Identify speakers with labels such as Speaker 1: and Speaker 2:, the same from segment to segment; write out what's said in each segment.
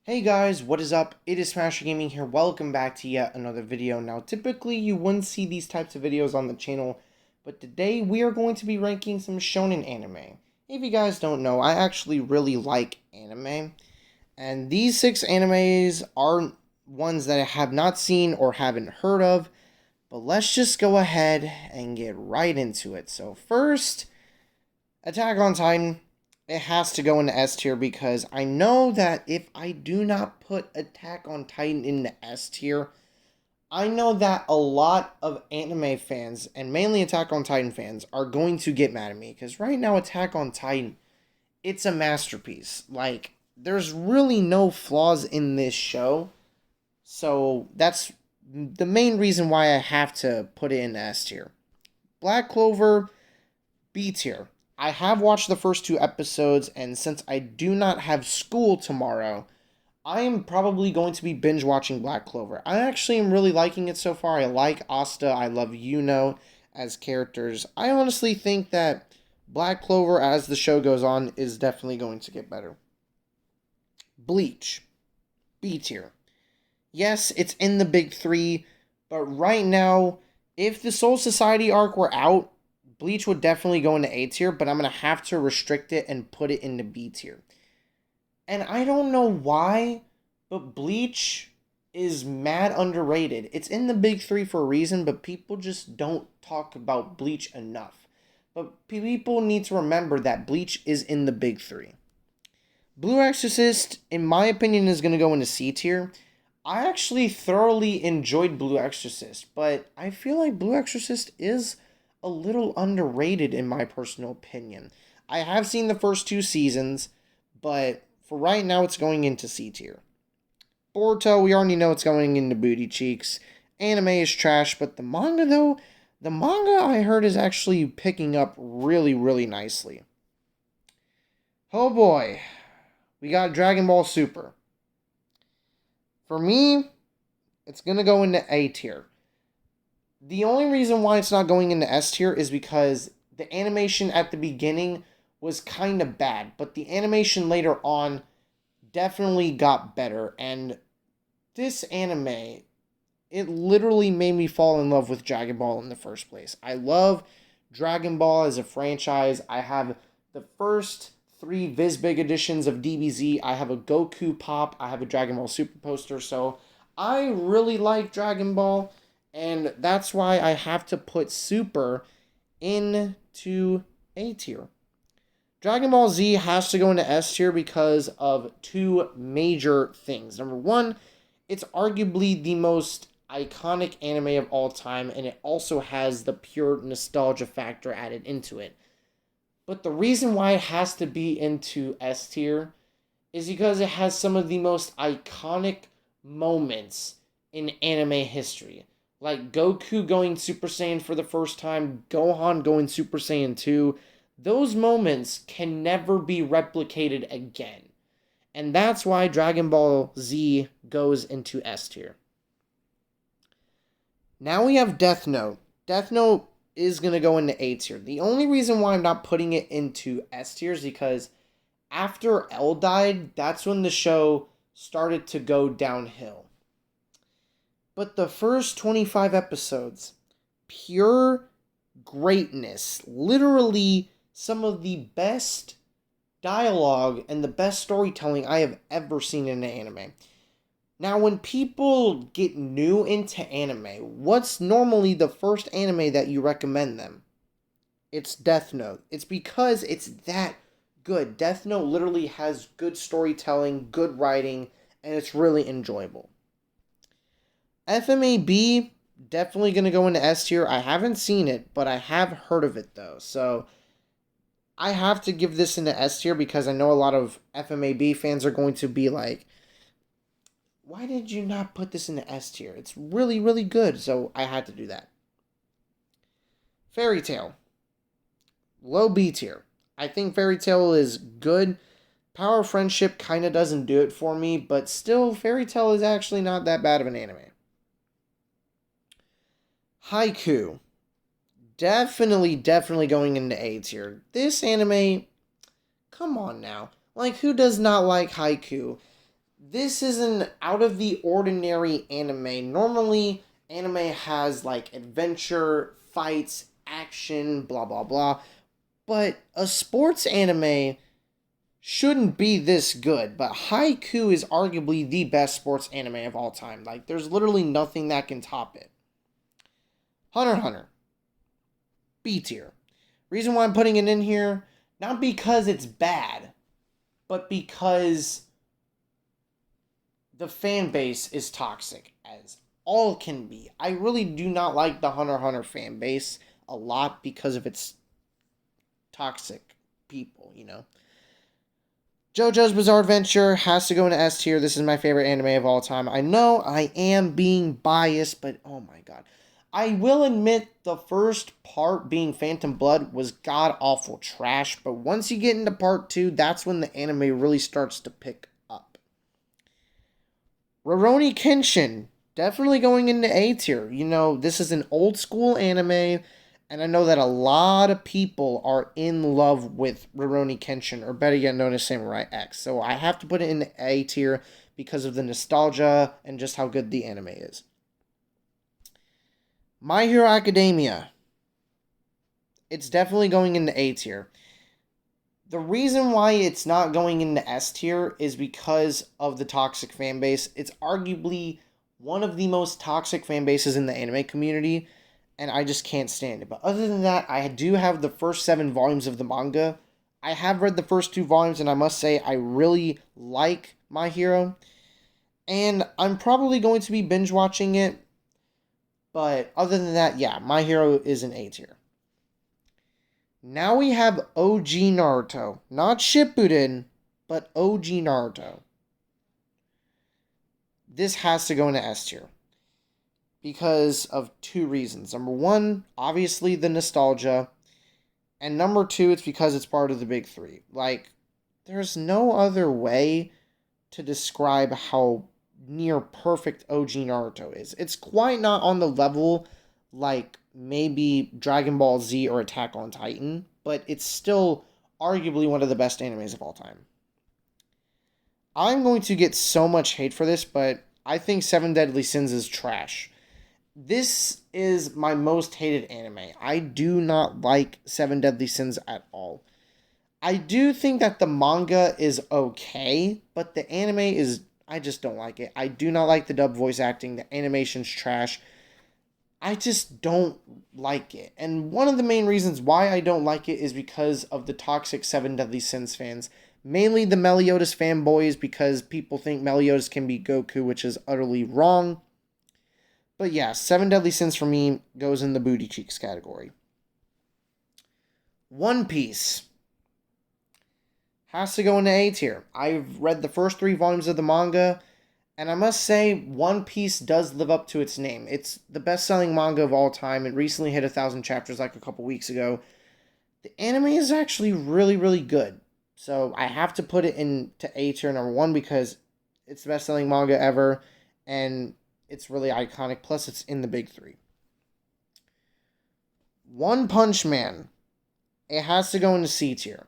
Speaker 1: Hey guys, what is up? It is Smasher Gaming here. Welcome back to yet another video. Now, typically you wouldn't see these types of videos on the channel, but today we are going to be ranking some shonen anime. If you guys don't know, I actually really like anime, and these 6 animes are ones that I have not seen or haven't heard of, but let's just go ahead and get right into it. So first, Attack on Titan. It has to go into S tier because I know that if I do not put Attack on Titan in the S tier, I know that a lot of anime fans, and mainly Attack on Titan fans, are going to get mad at me. Because right now, Attack on Titan, it's a masterpiece. Like, there's really no flaws in this show. So, that's the main reason why I have to put it in S tier. Black Clover, B tier. I have watched the first 2 episodes, and since I do not have school tomorrow, I am probably going to be binge watching Black Clover. I actually am really liking it so far. I like Asta, I love Yuno as characters. I honestly think that Black Clover, as the show goes on, is definitely going to get better. Bleach, B tier. Yes, it's in the big three, but right now, if the Soul Society arc were out, Bleach would definitely go into A tier, but I'm going to have to restrict it and put it into B tier. And I don't know why, but Bleach is mad underrated. It's in the big three for a reason, but people just don't talk about Bleach enough. But people need to remember that Bleach is in the big three. Blue Exorcist, in my opinion, is going to go into C tier. I actually thoroughly enjoyed Blue Exorcist, but I feel like Blue Exorcist is a little underrated in my personal opinion. I have seen the first 2 seasons, but for right now it's going into C tier. Boruto, we already know it's going into booty cheeks. Anime is trash, but the manga though, the manga I heard is actually picking up really, really nicely. Oh boy, we got Dragon Ball Super. For me, it's gonna go into A tier. The only reason why it's not going into S tier is because the animation at the beginning was kind of bad, but the animation later on definitely got better. And this anime, it literally made me fall in love with Dragon Ball in the first place. I love Dragon Ball as a franchise. I have the first 3 Visbig editions of DBZ. I have a Goku Pop. I have a Dragon Ball Super poster. So I really like Dragon Ball. And that's why I have to put Super into A tier. Dragon Ball Z has to go into S tier because of 2 major things. Number 1, it's arguably the most iconic anime of all time, and it also has the pure nostalgia factor added into it. But the reason why it has to be into S tier is because it has some of the most iconic moments in anime history. Like Goku going Super Saiyan for the first time, Gohan going Super Saiyan 2. Those moments can never be replicated again. And that's why Dragon Ball Z goes into S tier. Now we have Death Note. Death Note is going to go into A tier. The only reason why I'm not putting it into S tier is because after L died, that's when the show started to go downhill. But the first 25 episodes, pure greatness. Literally some of the best dialogue and the best storytelling I have ever seen in an anime. Now, when people get new into anime, what's normally the first anime that you recommend them? It's Death Note. It's because it's that good. Death Note literally has good storytelling, good writing, and it's really enjoyable. FMAB, definitely going to go into S tier. I haven't seen it, but I have heard of it though. So I have to give this into S tier because I know a lot of FMAB fans are going to be like, why did you not put this into S tier? It's really, really good. So I had to do that. Fairy Tail. Low B tier. I think Fairy Tail is good. Power of Friendship kind of doesn't do it for me, but still, Fairy Tail is actually not that bad of an anime. Haiku. Definitely going into A tier. This anime, come on now. Like, who does not like Haiku? This is an out of the ordinary anime. Normally, anime has like adventure, fights, action, blah blah blah. But a sports anime shouldn't be this good. But Haiku is arguably the best sports anime of all time. Like, there's literally nothing that can top it. Hunter x Hunter. B tier. Reason why I'm putting it in here, not because it's bad, but because the fan base is toxic as all can be. I really do not like the Hunter x Hunter fan base a lot because of its toxic people, you know. JoJo's Bizarre Adventure has to go into S tier. This is my favorite anime of all time. I know I am being biased, but oh my god. I will admit the first part, being Phantom Blood, was god awful trash, but once you get into part 2, that's when the anime really starts to pick up. Rurouni Kenshin, definitely going into A tier. You know, this is an old school anime, and I know that a lot of people are in love with Rurouni Kenshin, or better yet known as Samurai X. So I have to put it in the A tier because of the nostalgia and just how good the anime is. My Hero Academia. It's definitely going into A tier. The reason why it's not going into S tier is because of the toxic fan base. It's arguably one of the most toxic fan bases in the anime community, and I just can't stand it. But other than that, I do have the first 7 volumes of the manga. I have read the first 2 volumes, and I must say I really like My Hero. And I'm probably going to be binge watching it. But other than that, yeah, My Hero is an A tier. Now we have OG Naruto. Not Shippuden, but OG Naruto. This has to go into S tier because of 2 reasons. Number 1, obviously the nostalgia. And number 2, it's because it's part of the big 3. Like, there's no other way to describe how near perfect OG Naruto is. It's quite not on the level like maybe Dragon Ball Z or Attack on Titan, but it's still arguably one of the best animes of all time. I'm going to get so much hate for this, but I think Seven Deadly Sins is trash. This is my most hated anime. I do not like Seven Deadly Sins at all. I do think that the manga is okay, but the anime is, I just don't like it. I do not like the dub voice acting. The animation's trash. I just don't like it. And one of the main reasons why I don't like it is because of the toxic Seven Deadly Sins fans. Mainly the Meliodas fanboys, because people think Meliodas can be Goku, which is utterly wrong. But yeah, Seven Deadly Sins for me goes in the booty cheeks category. One Piece has to go into A tier. I've read the first 3 volumes of the manga, and I must say, One Piece does live up to its name. It's the best-selling manga of all time. It recently hit 1,000 chapters like a couple weeks ago. The anime is actually really, really good. So I have to put it into A tier number 1 because it's the best-selling manga ever, and it's really iconic. Plus, it's in the big 3. One Punch Man. It has to go into C tier.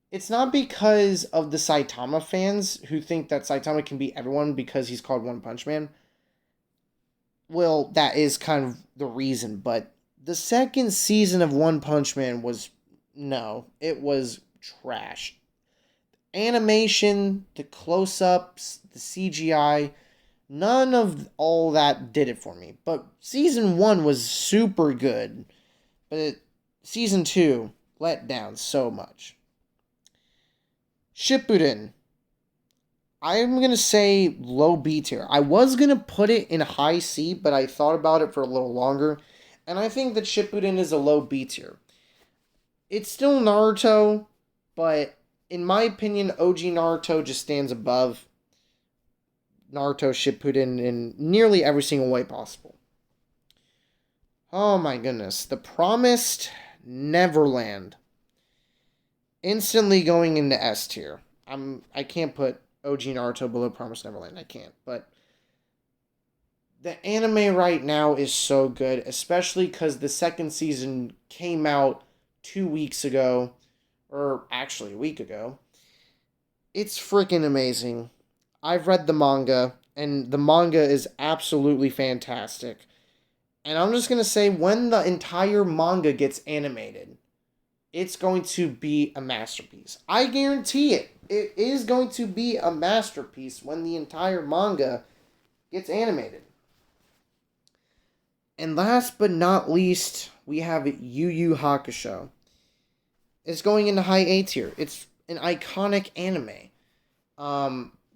Speaker 1: It's not because of the Saitama fans who think that Saitama can beat everyone because he's called One Punch Man. Well, that is kind of the reason, but the second season of One Punch Man was, no, it was trash. Animation, the close-ups, the CGI, none of all that did it for me. But season 1 was super good, but season 2 let down so much. Shippuden. I'm going to say low B tier. I was going to put it in high C, but I thought about it for a little longer, and I think that Shippuden is a low B tier. It's still Naruto, but in my opinion, OG Naruto just stands above Naruto Shippuden in nearly every single way possible. Oh my goodness. The Promised Neverland. Instantly going into S tier. I can't put OG Naruto below Promised Neverland. I can't. But the anime right now is so good, especially because the second season came out 2 weeks ago, or actually a week ago. It's freaking amazing. I've read the manga, and the manga is absolutely fantastic. And I'm just going to say, when the entire manga gets animated, it's going to be a masterpiece. I guarantee it. It is going to be a masterpiece when the entire manga gets animated. And last but not least, we have Yu Yu Hakusho. It's going into high A tier. It's an iconic anime.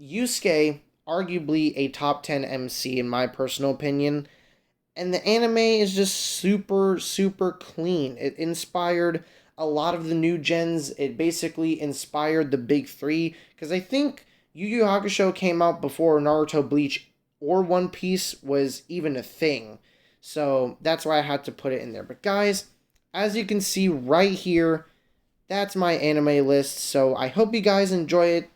Speaker 1: Yusuke, arguably a top 10 MC in my personal opinion. And the anime is just super, super clean. It inspired a lot of the new gens. It basically inspired the big three. Because I think Yu Yu Hakusho came out before Naruto, Bleach, or One Piece was even a thing. So that's why I had to put it in there. But guys, as you can see right here, that's my anime list. So I hope you guys enjoy it.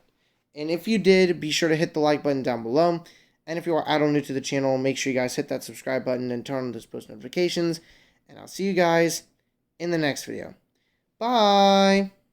Speaker 1: And if you did, be sure to hit the like button down below. And if you are new to the channel, make sure you guys hit that subscribe button and turn on those post notifications. And I'll see you guys in the next video. Bye!